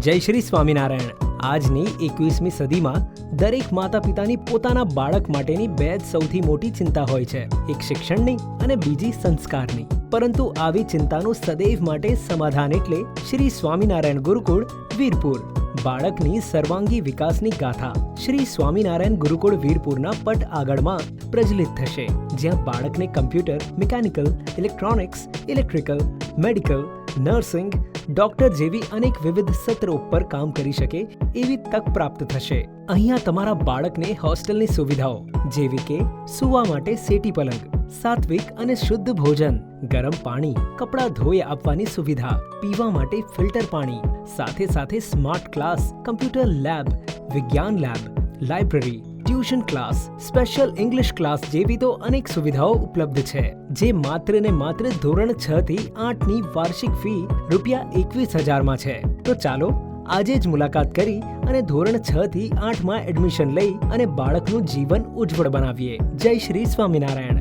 જય શ્રી સ્વામિનારાયણ। આજની 21મી સદીમાં દરેક માતા પિતાની પોતાના બાળક માટેની બે જ સૌથી મોટી ચિંતા હોય છે, એક શિક્ષણની અને બીજી સંસ્કારની। પરંતુ આવી ચિંતાનું સદૈવ માટે સમાધાન એટલે શ્રી સ્વામિનારાયણ ગુરુકુળ વીરપુર। બાળકની સર્વાંગી વિકાસની ગાથા શ્રી સ્વામિનારાયણ ગુરુકુળ વીરપુરના પટ આગળમાં પ્રજ્વલિત થશે, જ્યાં બાળકને computer, mechanical, electronics, electrical, medical, nursing, doctor જેવી અનેક વિવિધ સત્રો ઉપર કામ કરી શકે એવી તક પ્રાપ્ત થશે। અહીંયા તમારા બાળકને હોસ્ટેલની સુવિધાઓ જેવી કે સૂવા માટે સેટી પલંગ, સાત્વિક અને શુદ્ધ ભોજન, ગરમ પાણી, કપડાં ધોઈ આપવાની સુવિધા, પીવા માટે ફિલ્ટર પાણી, સાથે સાથે સ્માર્ટ ક્લાસ, કમ્પ્યુટર લેબ, વિજ્ઞાન lab, library, tuition class, special English class જેવી તો અનેક સુવિધાઓ ઉપલબ્ધ છે, જે માત્ર ને માત્ર ધોરણ 6 થી 8ની વાર્ષિક ફી ₹21,000 છે। તો ચાલો આજે જ મુલાકાત કરી અને ધોરણ 6 થી 8માં એડમિશન લઈ અને બાળકનું જીવન ઉજ્જવળ બનાવીએ। જય શ્રી સ્વામિનારાયણ।